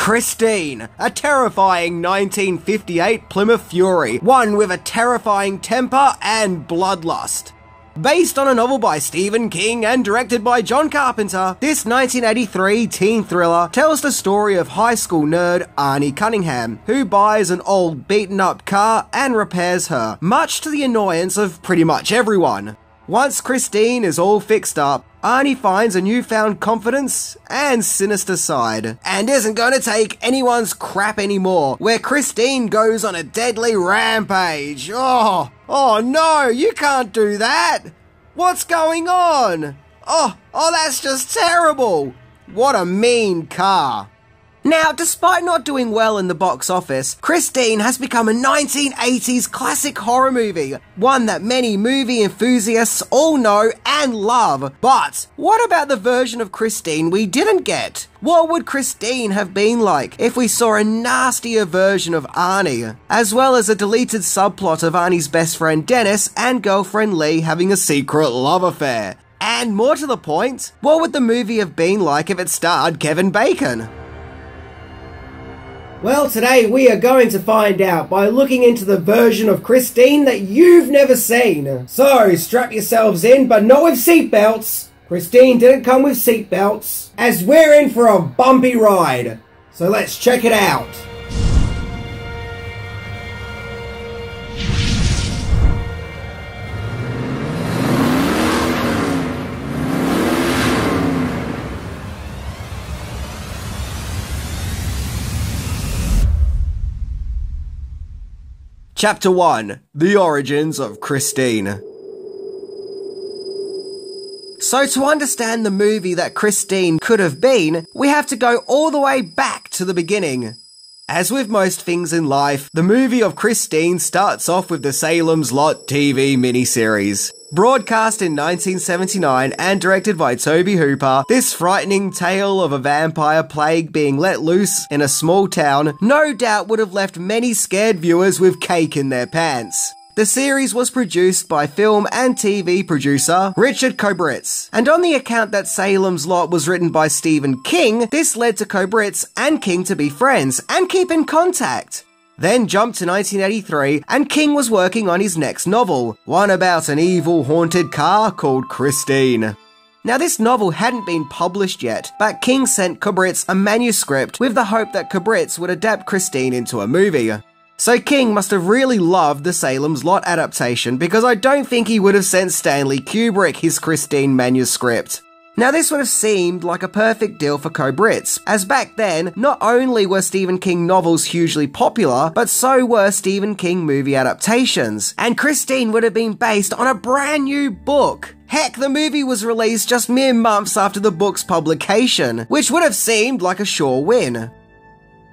Christine, a terrifying 1958 Plymouth Fury, one with a terrifying temper and bloodlust. Based on a novel by Stephen King and directed by John Carpenter, this 1983 teen thriller tells the story of high school nerd Arnie Cunningham, who buys an old beaten-up car and repairs her, much to the annoyance of pretty much everyone. Once Christine is all fixed up, Arnie finds a newfound confidence and sinister side, and isn't going to take anyone's crap anymore, where Christine goes on a deadly rampage. Oh no, you can't do that! What's going on? Oh, that's just terrible! What a mean car. Now, despite not doing well in the box office, Christine has become a 1980s classic horror movie, one that many movie enthusiasts all know and love. But what about the version of Christine we didn't get? What would Christine have been like if we saw a nastier version of Arnie, as well as a deleted subplot of Arnie's best friend Dennis and girlfriend Lee having a secret love affair? And more to the point, what would the movie have been like if it starred Kevin Bacon? Well, today we are going to find out by looking into the version of Christine that you've never seen. So, strap yourselves in, but not with seatbelts. Christine didn't come with seatbelts, as we're in for a bumpy ride. So let's check it out. Chapter 1. The Origins of Christine. So to understand the movie that Christine could have been, we have to go all the way back to the beginning. As with most things in life, the movie of Christine starts off with the Salem's Lot TV miniseries. Broadcast in 1979 and directed by Tobe Hooper, this frightening tale of a vampire plague being let loose in a small town no doubt would have left many scared viewers with cake in their pants. The series was produced by film and TV producer Richard Kobritz, and on the account that Salem's Lot was written by Stephen King, this led to Kobritz and King to be friends and keep in contact. Then jumped to 1983, and King was working on his next novel, one about an evil haunted car called Christine. Now this novel hadn't been published yet, but King sent Kobritz a manuscript with the hope that Kobritz would adapt Christine into a movie. So King must have really loved the Salem's Lot adaptation, because I don't think he would have sent Stanley Kubrick his Christine manuscript. Now this would have seemed like a perfect deal for Kobritz, as back then, not only were Stephen King novels hugely popular, but so were Stephen King movie adaptations, and Christine would have been based on a brand new book. Heck, the movie was released just mere months after the book's publication, which would have seemed like a sure win.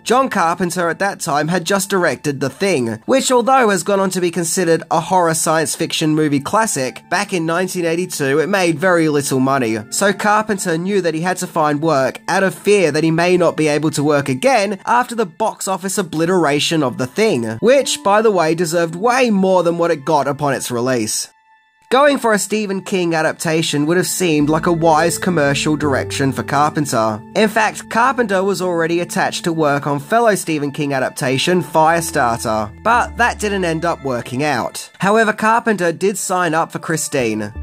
John Carpenter at that time had just directed The Thing, which although has gone on to be considered a horror science fiction movie classic, back in 1982 it made very little money, so Carpenter knew that he had to find work out of fear that he may not be able to work again after the box office obliteration of The Thing, which, by the way, deserved way more than what it got upon its release. Going for a Stephen King adaptation would have seemed like a wise commercial direction for Carpenter. In fact, Carpenter was already attached to work on fellow Stephen King adaptation Firestarter, but that didn't end up working out. However, Carpenter did sign up for Christine.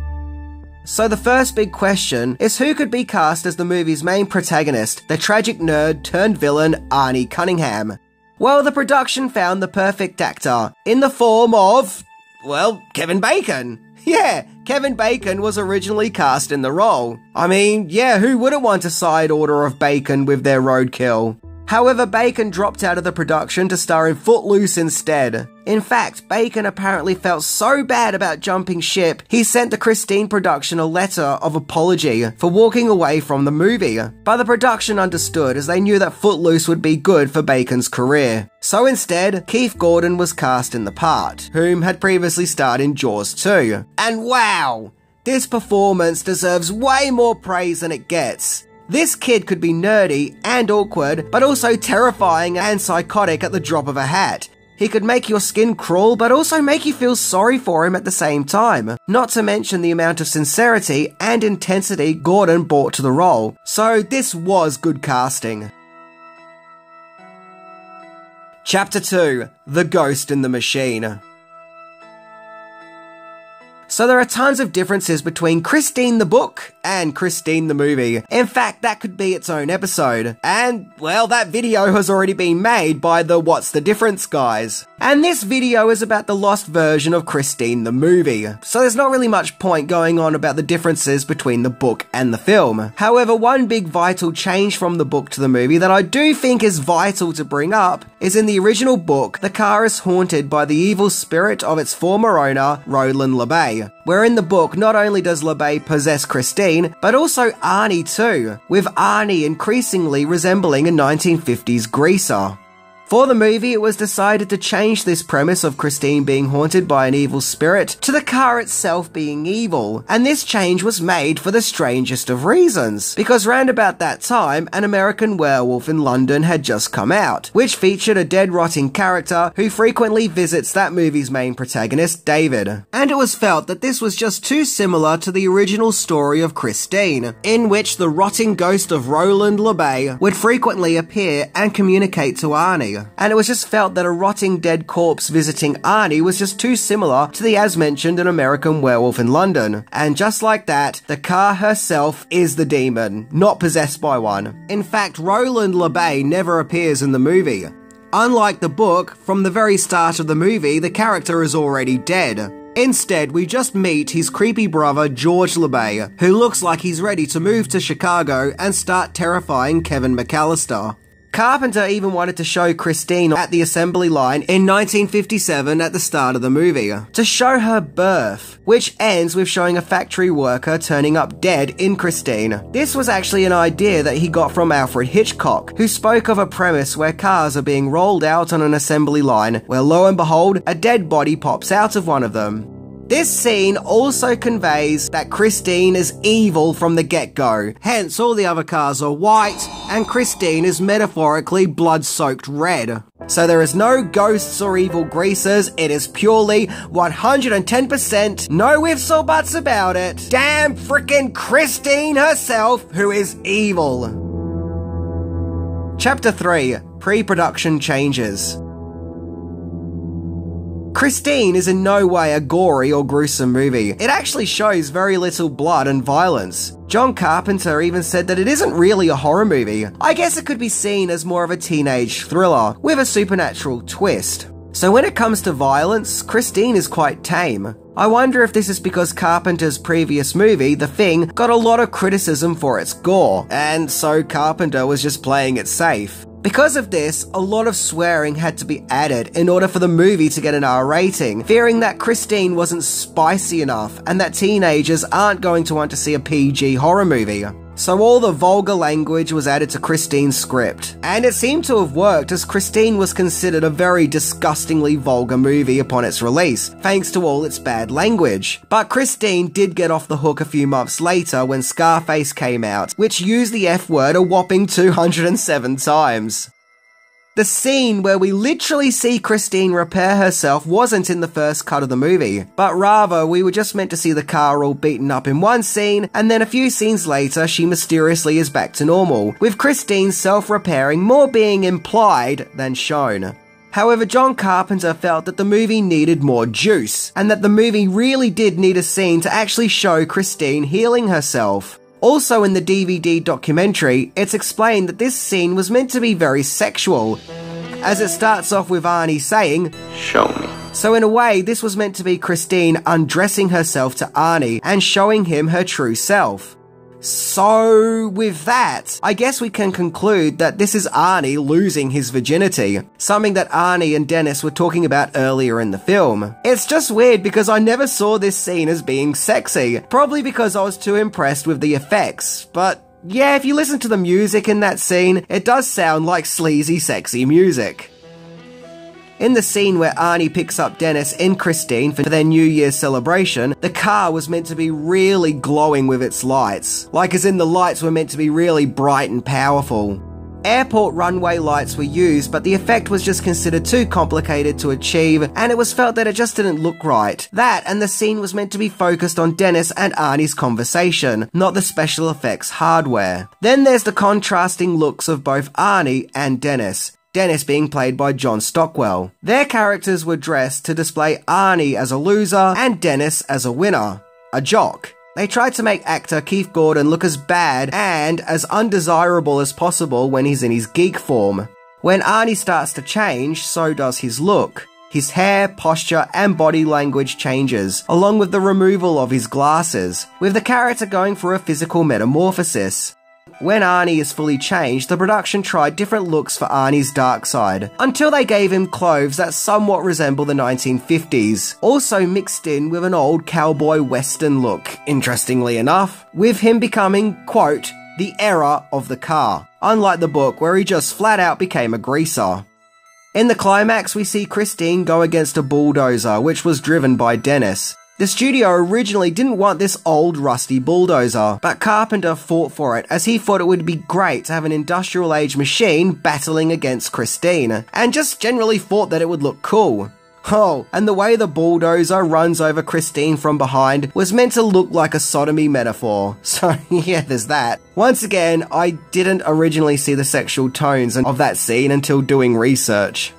So the first big question is who could be cast as the movie's main protagonist, the tragic nerd turned villain Arnie Cunningham? Well, the production found the perfect actor, in the form of, well, Kevin Bacon. Yeah, Kevin Bacon was originally cast in the role. I mean, yeah, who wouldn't want a side order of bacon with their roadkill? However, Bacon dropped out of the production to star in Footloose instead. In fact, Bacon apparently felt so bad about jumping ship, he sent the Christine production a letter of apology for walking away from the movie. But the production understood, as they knew that Footloose would be good for Bacon's career. So instead, Keith Gordon was cast in the part, whom had previously starred in Jaws 2. And wow! This performance deserves way more praise than it gets. This kid could be nerdy and awkward, but also terrifying and psychotic at the drop of a hat. He could make your skin crawl, but also make you feel sorry for him at the same time. Not to mention the amount of sincerity and intensity Gordon brought to the role. So this was good casting. Chapter 2: The Ghost in the Machine. So there are tons of differences between Christine the book and Christine the movie. In fact, that could be its own episode. And, well, that video has already been made by the What's the Difference guys. And this video is about the lost version of Christine the movie. So there's not really much point going on about the differences between the book and the film. However, one big vital change from the book to the movie that I do think is vital to bring up is in the original book, the car is haunted by the evil spirit of its former owner, Roland LeBay. Where in the book, not only does LeBay possess Christine, but also Arnie too, with Arnie increasingly resembling a 1950s greaser. For the movie, it was decided to change this premise of Christine being haunted by an evil spirit to the car itself being evil, and this change was made for the strangest of reasons, because round about that time, An American Werewolf in London had just come out, which featured a dead rotting character who frequently visits that movie's main protagonist, David. And it was felt that this was just too similar to the original story of Christine, in which the rotting ghost of Roland LeBay would frequently appear and communicate to Arnie. And it was just felt that a rotting dead corpse visiting Arnie was just too similar to the as mentioned An American Werewolf in London. And just like that, the car herself is the demon, not possessed by one. In fact, Roland LeBay never appears in the movie. Unlike the book, from the very start of the movie, the character is already dead. Instead, we just meet his creepy brother George LeBay, who looks like he's ready to move to Chicago and start terrifying Kevin McAllister. Carpenter even wanted to show Christine at the assembly line in 1957 at the start of the movie, to show her birth, which ends with showing a factory worker turning up dead in Christine. This was actually an idea that he got from Alfred Hitchcock, who spoke of a premise where cars are being rolled out on an assembly line, where lo and behold, a dead body pops out of one of them. This scene also conveys that Christine is evil from the get-go, hence all the other cars are white, and Christine is metaphorically blood-soaked red. So there is no ghosts or evil greasers, it is purely 110%, no ifs or buts about it, damn frickin' Christine herself who is evil. Chapter 3: Pre-Production Changes. Christine is in no way a gory or gruesome movie. It actually shows very little blood and violence. John Carpenter even said that it isn't really a horror movie. I guess it could be seen as more of a teenage thriller, with a supernatural twist. So when it comes to violence, Christine is quite tame. I wonder if this is because Carpenter's previous movie, The Thing, got a lot of criticism for its gore, and so Carpenter was just playing it safe. Because of this, a lot of swearing had to be added in order for the movie to get an R rating, fearing that Christine wasn't spicy enough and that teenagers aren't going to want to see a PG horror movie. So all the vulgar language was added to Christine's script, and it seemed to have worked as Christine was considered a very disgustingly vulgar movie upon its release, thanks to all its bad language. But Christine did get off the hook a few months later when Scarface came out, which used the F word a whopping 207 times. The scene where we literally see Christine repair herself wasn't in the first cut of the movie, but rather we were just meant to see the car all beaten up in one scene, and then a few scenes later she mysteriously is back to normal, with Christine self-repairing more being implied than shown. However, John Carpenter felt that the movie needed more juice, and that the movie really did need a scene to actually show Christine healing herself. Also in the DVD documentary, it's explained that this scene was meant to be very sexual, as it starts off with Arnie saying, "Show me." So in a way, this was meant to be Christine undressing herself to Arnie and showing him her true self. So, with that, I guess we can conclude that this is Arnie losing his virginity, something that Arnie and Dennis were talking about earlier in the film. It's just weird because I never saw this scene as being sexy, probably because I was too impressed with the effects, but yeah, if you listen to the music in that scene, it does sound like sleazy, sexy music. In the scene where Arnie picks up Dennis and Christine for their New Year's celebration, the car was meant to be really glowing with its lights. Like as in the lights were meant to be really bright and powerful. Airport runway lights were used, but the effect was just considered too complicated to achieve, and it was felt that it just didn't look right. That and the scene was meant to be focused on Dennis and Arnie's conversation, not the special effects hardware. Then there's the contrasting looks of both Arnie and Dennis. Dennis being played by John Stockwell. Their characters were dressed to display Arnie as a loser and Dennis as a winner, a jock. They tried to make actor Keith Gordon look as bad and as undesirable as possible when he's in his geek form. When Arnie starts to change, so does his look. His hair, posture, and body language changes, along with the removal of his glasses, with the character going through a physical metamorphosis. When Arnie is fully changed, the production tried different looks for Arnie's dark side, until they gave him clothes that somewhat resemble the 1950s, also mixed in with an old cowboy western look, interestingly enough, with him becoming, quote, the era of the car, unlike the book where he just flat out became a greaser. In the climax, we see Christine go against a bulldozer, which was driven by Dennis. The studio originally didn't want this old rusty bulldozer, but Carpenter fought for it as he thought it would be great to have an industrial age machine battling against Christine, and just generally thought that it would look cool. Oh, and the way the bulldozer runs over Christine from behind was meant to look like a sodomy metaphor. So yeah, there's that. Once again, I didn't originally see the sexual tones of that scene until doing research.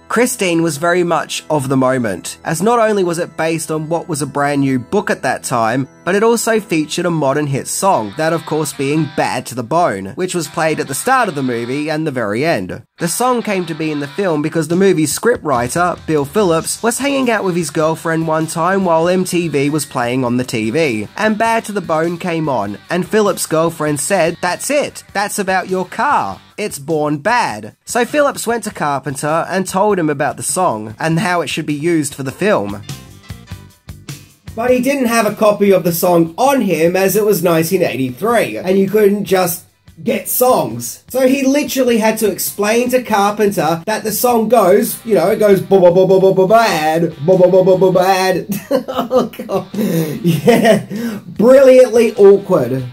Christine was very much of the moment, as not only was it based on what was a brand new book at that time, but it also featured a modern hit song, that of course being Bad to the Bone, which was played at the start of the movie and the very end. The song came to be in the film because the movie's scriptwriter, Bill Phillips, was hanging out with his girlfriend one time while MTV was playing on the TV, and Bad to the Bone came on, and Phillips' girlfriend said, "That's it, that's about your car. It's born bad." So Phillips went to Carpenter and told him about the song and how it should be used for the film. But he didn't have a copy of the song on him as it was 1983 and you couldn't just get songs. So he literally had to explain to Carpenter that the song goes, you know, it goes bad, bad. Oh god. Yeah, brilliantly awkward.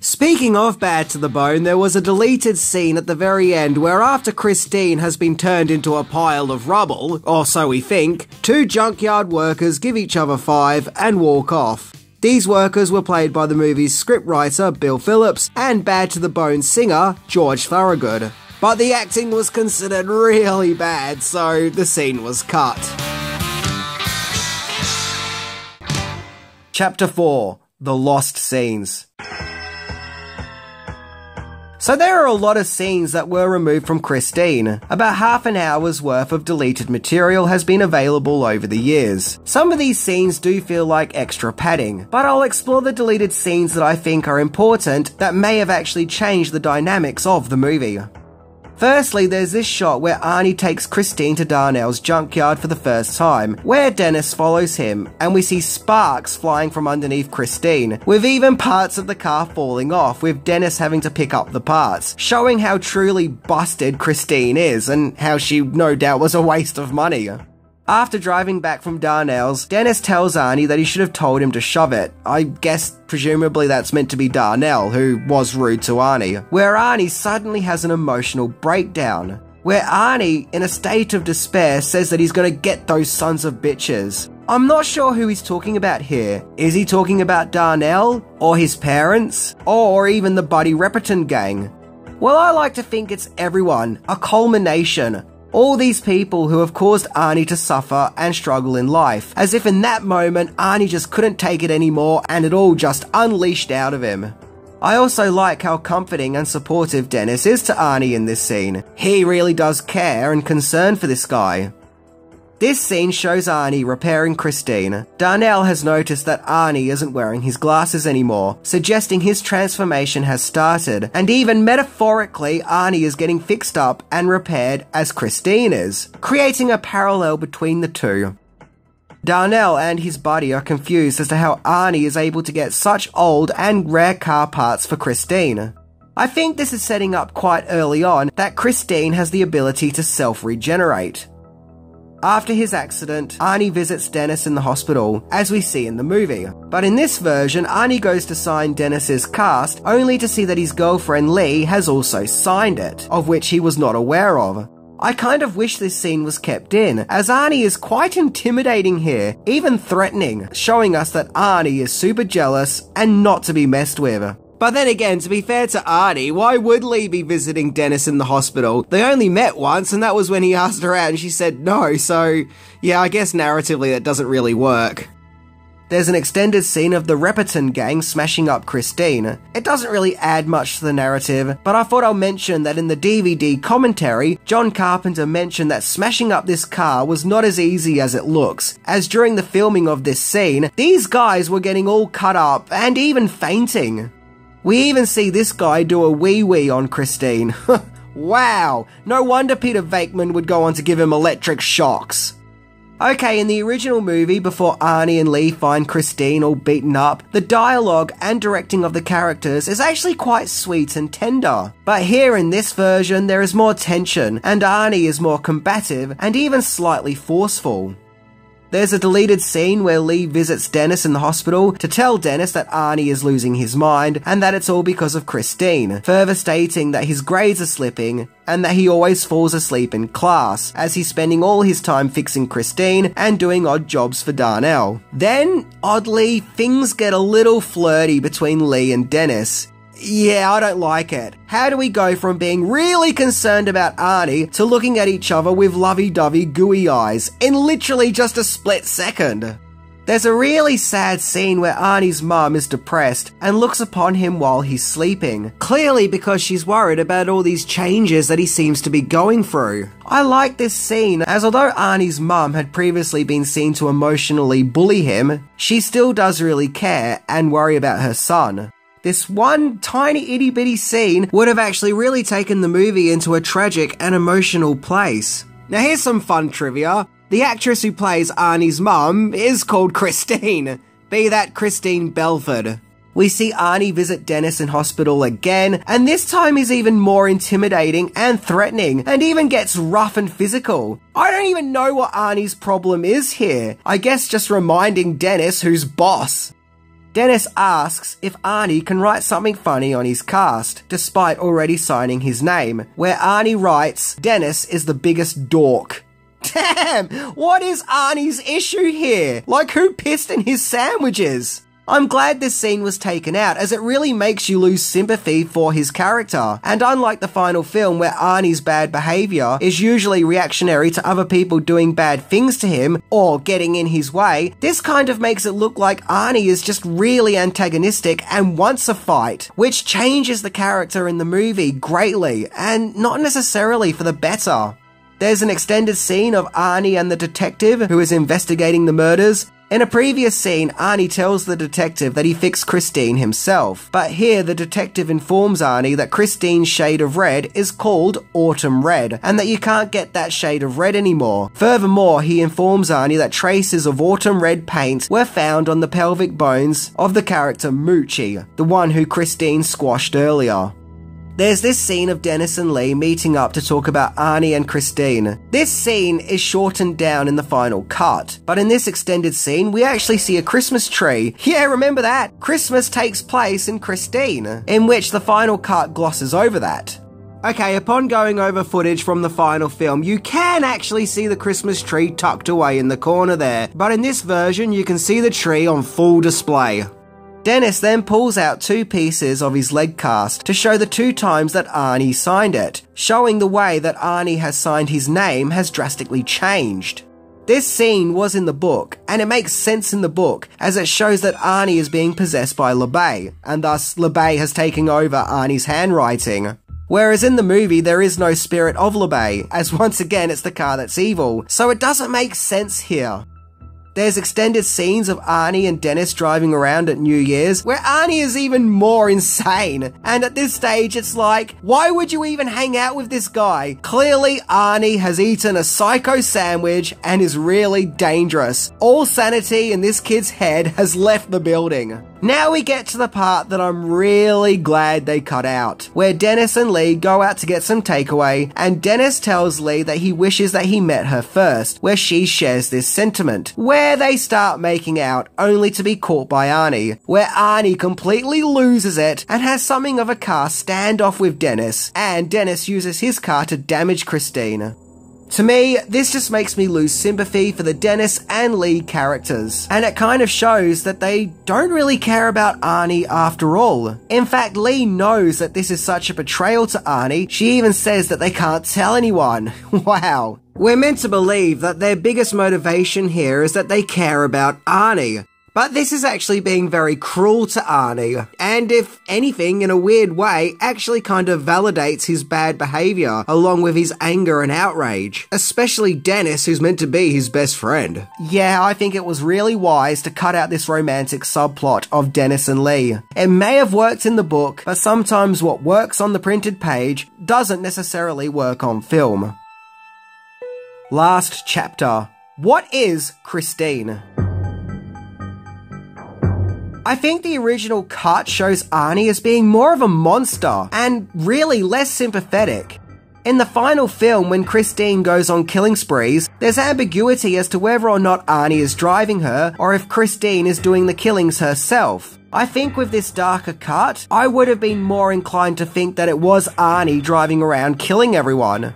Speaking of Bad to the Bone, there was a deleted scene at the very end where after Christine has been turned into a pile of rubble, or so we think, two junkyard workers give each other five and walk off. These workers were played by the movie's scriptwriter Bill Phillips and Bad to the Bone singer George Thorogood. But the acting was considered really bad, so the scene was cut. Chapter 4: The Lost Scenes. So there are a lot of scenes that were removed from Christine. About half an hour's worth of deleted material has been available over the years. Some of these scenes do feel like extra padding, but I'll explore the deleted scenes that I think are important that may have actually changed the dynamics of the movie. Firstly, there's this shot where Arnie takes Christine to Darnell's junkyard for the first time, where Dennis follows him, and we see sparks flying from underneath Christine, with even parts of the car falling off, with Dennis having to pick up the parts, showing how truly busted Christine is, and how she no doubt was a waste of money. After driving back from Darnell's, Dennis tells Arnie that he should have told him to shove it. I guess presumably that's meant to be Darnell, who was rude to Arnie. Where Arnie suddenly has an emotional breakdown. Where Arnie, in a state of despair, says that he's gonna get those sons of bitches. I'm not sure who he's talking about here. Is he talking about Darnell? Or his parents? Or even the Buddy Repperton gang? Well, I like to think it's everyone. A culmination. All these people who have caused Arnie to suffer and struggle in life, as if in that moment Arnie just couldn't take it anymore and it all just unleashed out of him. I also like how comforting and supportive Dennis is to Arnie in this scene. He really does care and concern for this guy. This scene shows Arnie repairing Christine. Darnell has noticed that Arnie isn't wearing his glasses anymore, suggesting his transformation has started, and even metaphorically, Arnie is getting fixed up and repaired as Christine is, creating a parallel between the two. Darnell and his buddy are confused as to how Arnie is able to get such old and rare car parts for Christine. I think this is setting up quite early on that Christine has the ability to self-regenerate. After his accident, Arnie visits Dennis in the hospital, as we see in the movie. But in this version, Arnie goes to sign Dennis's cast, only to see that his girlfriend Lee has also signed it, of which he was not aware of. I kind of wish this scene was kept in, as Arnie is quite intimidating here, even threatening, showing us that Arnie is super jealous and not to be messed with. But then again, to be fair to Arnie, why would Lee be visiting Dennis in the hospital? They only met once, and that was when he asked her out and she said no, so yeah, I guess narratively that doesn't really work. There's an extended scene of the Repperton gang smashing up Christine. It doesn't really add much to the narrative, but I thought I'll mention that in the DVD commentary, John Carpenter mentioned that smashing up this car was not as easy as it looks, as during the filming of this scene, these guys were getting all cut up and even fainting. We even see this guy do a wee-wee on Christine. Wow, no wonder Peter Venkman would go on to give him electric shocks. Okay, in the original movie, before Arnie and Lee find Christine all beaten up, the dialogue and directing of the characters is actually quite sweet and tender. But here in this version, there is more tension, and Arnie is more combative and even slightly forceful. There's a deleted scene where Lee visits Dennis in the hospital to tell Dennis that Arnie is losing his mind and that it's all because of Christine, further stating that his grades are slipping and that he always falls asleep in class, as he's spending all his time fixing Christine and doing odd jobs for Darnell. Then, oddly, things get a little flirty between Lee and Dennis. Yeah, I don't like it. How do we go from being really concerned about Arnie to looking at each other with lovey-dovey gooey eyes in literally just a split second? There's a really sad scene where Arnie's mum is depressed and looks upon him while he's sleeping, clearly because she's worried about all these changes that he seems to be going through. I like this scene, as although Arnie's mum had previously been seen to emotionally bully him, she still does really care and worry about her son. This one tiny itty bitty scene would have actually really taken the movie into a tragic and emotional place. Now here's some fun trivia. The actress who plays Arnie's mum is called Christine, be that Christine Belford. We see Arnie visit Dennis in hospital again, and this time he's even more intimidating and threatening, and even gets rough and physical. I don't even know what Arnie's problem is here. I guess just reminding Dennis who's boss. Dennis asks if Arnie can write something funny on his cast, despite already signing his name, where Arnie writes, "Dennis is the biggest dork." Damn! What is Arnie's issue here? Like, who pissed in his sandwiches? I'm glad this scene was taken out, as it really makes you lose sympathy for his character. And unlike the final film, where Arnie's bad behaviour is usually reactionary to other people doing bad things to him or getting in his way, this kind of makes it look like Arnie is just really antagonistic and wants a fight, which changes the character in the movie greatly, and not necessarily for the better. There's an extended scene of Arnie and the detective who is investigating the murders. In a previous scene, Arnie tells the detective that he fixed Christine himself, but here the detective informs Arnie that Christine's shade of red is called Autumn Red, and that you can't get that shade of red anymore. Furthermore, he informs Arnie that traces of autumn red paint were found on the pelvic bones of the character Moochie, the one who Christine squashed earlier. There's this scene of Dennis and Lee meeting up to talk about Arnie and Christine. This scene is shortened down in the final cut, but in this extended scene, we actually see a Christmas tree. Yeah, remember that? Christmas takes place in Christine, in which the final cut glosses over that. Okay, upon going over footage from the final film, you can actually see the Christmas tree tucked away in the corner there, but in this version, you can see the tree on full display. Dennis then pulls out 2 pieces of his leg cast to show the 2 times that Arnie signed it, showing the way that Arnie has signed his name has drastically changed. This scene was in the book, and it makes sense in the book, as it shows that Arnie is being possessed by LeBay, and thus LeBay has taken over Arnie's handwriting. Whereas in the movie, there is no spirit of LeBay, as once again it's the car that's evil, so it doesn't make sense here. There's extended scenes of Arnie and Dennis driving around at New Year's, where Arnie is even more insane. And at this stage, it's like, why would you even hang out with this guy? Clearly, Arnie has eaten a psycho sandwich and is really dangerous. All sanity in this kid's head has left the building. Now we get to the part that I'm really glad they cut out, where Dennis and Lee go out to get some takeaway, and Dennis tells Lee that he wishes that he met her first, where she shares this sentiment, where they start making out, only to be caught by Arnie, where Arnie completely loses it and has something of a car standoff with Dennis, and Dennis uses his car to damage Christine. To me, this just makes me lose sympathy for the Dennis and Lee characters, and it kind of shows that they don't really care about Arnie after all. In fact, Lee knows that this is such a betrayal to Arnie, she even says that they can't tell anyone. Wow. We're meant to believe that their biggest motivation here is that they care about Arnie. But this is actually being very cruel to Arnie, and if anything, in a weird way, actually kind of validates his bad behaviour, along with his anger and outrage. Especially Dennis, who's meant to be his best friend. Yeah, I think it was really wise to cut out this romantic subplot of Dennis and Lee. It may have worked in the book, but sometimes what works on the printed page doesn't necessarily work on film. Last chapter. What is Christine? I think the original cut shows Arnie as being more of a monster, and really less sympathetic. In the final film, when Christine goes on killing sprees, there's ambiguity as to whether or not Arnie is driving her, or if Christine is doing the killings herself. I think with this darker cut, I would have been more inclined to think that it was Arnie driving around killing everyone.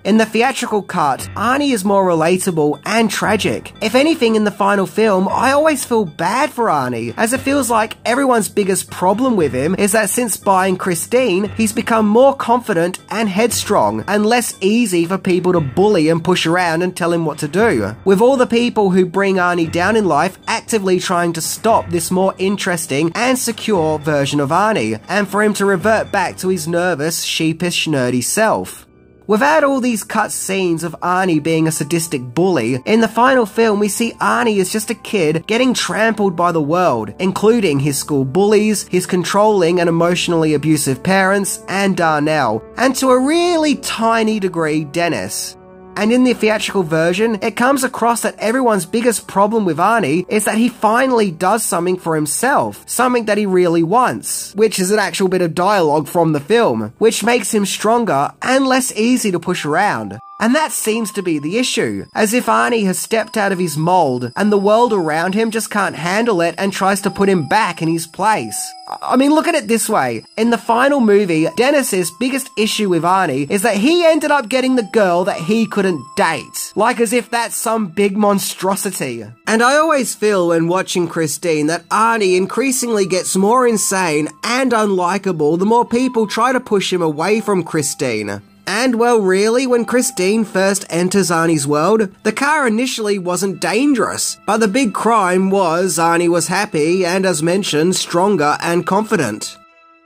In the theatrical cut, Arnie is more relatable and tragic. If anything, in the final film, I always feel bad for Arnie, as it feels like everyone's biggest problem with him is that since buying Christine, he's become more confident and headstrong, and less easy for people to bully and push around and tell him what to do. With all the people who bring Arnie down in life actively trying to stop this more interesting and secure version of Arnie, and for him to revert back to his nervous, sheepish, nerdy self. Without all these cut scenes of Arnie being a sadistic bully, in the final film we see Arnie as just a kid getting trampled by the world, including his school bullies, his controlling and emotionally abusive parents, and Darnell, and to a really tiny degree, Dennis. And in the theatrical version, it comes across that everyone's biggest problem with Arnie is that he finally does something for himself, something that he really wants, which is an actual bit of dialogue from the film, which makes him stronger and less easy to push around. And that seems to be the issue, as if Arnie has stepped out of his mold and the world around him just can't handle it and tries to put him back in his place. I mean, look at it this way. In the final movie, Dennis's biggest issue with Arnie is that he ended up getting the girl that he couldn't date. Like as if that's some big monstrosity. And I always feel when watching Christine that Arnie increasingly gets more insane and unlikable the more people try to push him away from Christine. And well, really, when Christine first enters Arnie's world, the car initially wasn't dangerous, but the big crime was Arnie was happy and, as mentioned, stronger and confident.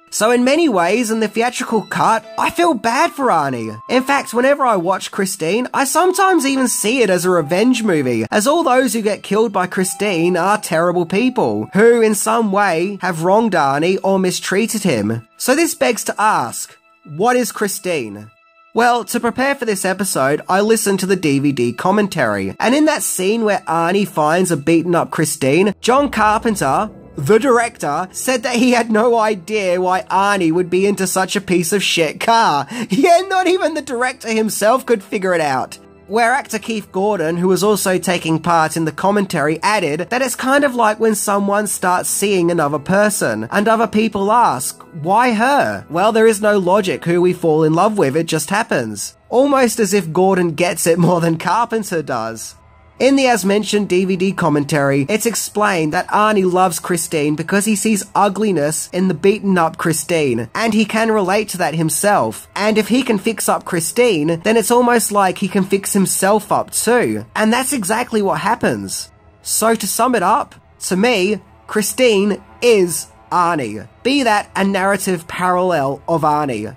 So in many ways, in the theatrical cut, I feel bad for Arnie. In fact, whenever I watch Christine, I sometimes even see it as a revenge movie, as all those who get killed by Christine are terrible people, who in some way have wronged Arnie or mistreated him. So this begs to ask, what is Christine? Well, to prepare for this episode, I listened to the DVD commentary, and in that scene where Arnie finds a beaten up Christine, John Carpenter, the director, said that he had no idea why Arnie would be into such a piece of shit car. Yeah, not even the director himself could figure it out. Where actor Keith Gordon, who was also taking part in the commentary, added that it's kind of like when someone starts seeing another person, and other people ask, why her? Well, there is no logic who we fall in love with, it just happens. Almost as if Gordon gets it more than Carpenter does. In the as mentioned DVD commentary, it's explained that Arnie loves Christine because he sees ugliness in the beaten up Christine, and he can relate to that himself. And if he can fix up Christine, then it's almost like he can fix himself up too. And that's exactly what happens. So to sum it up, to me, Christine is Arnie. Be that a narrative parallel of Arnie.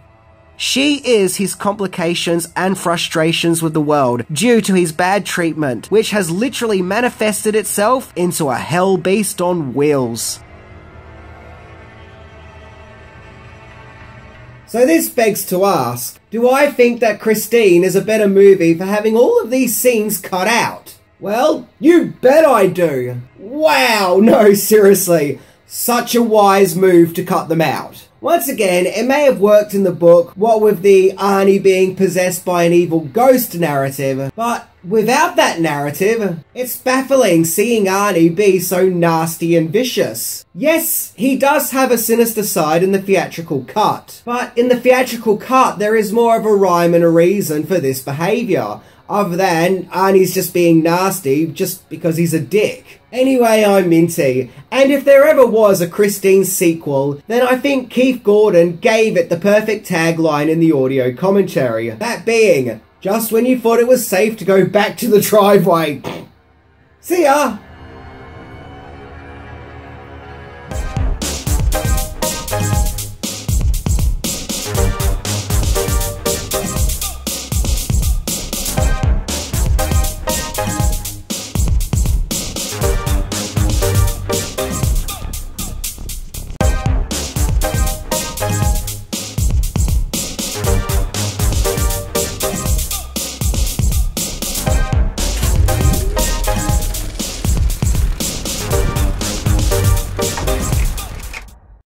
She is his complications and frustrations with the world due to his bad treatment, which has literally manifested itself into a hell beast on wheels. So this begs to ask, do I think that Christine is a better movie for having all of these scenes cut out? Well, you bet I do. Wow, no, seriously. Such a wise move to cut them out. Once again, it may have worked in the book, what with the Arnie being possessed by an evil ghost narrative, but without that narrative, it's baffling seeing Arnie be so nasty and vicious. Yes, he does have a sinister side in the theatrical cut, but in the theatrical cut there is more of a rhyme and a reason for this behaviour, other than Arnie's just being nasty just because he's a dick. Anyway, I'm Minty, and if there ever was a Christine sequel, then I think Keith Gordon gave it the perfect tagline in the audio commentary. That being, just when you thought it was safe to go back to the driveway. See ya!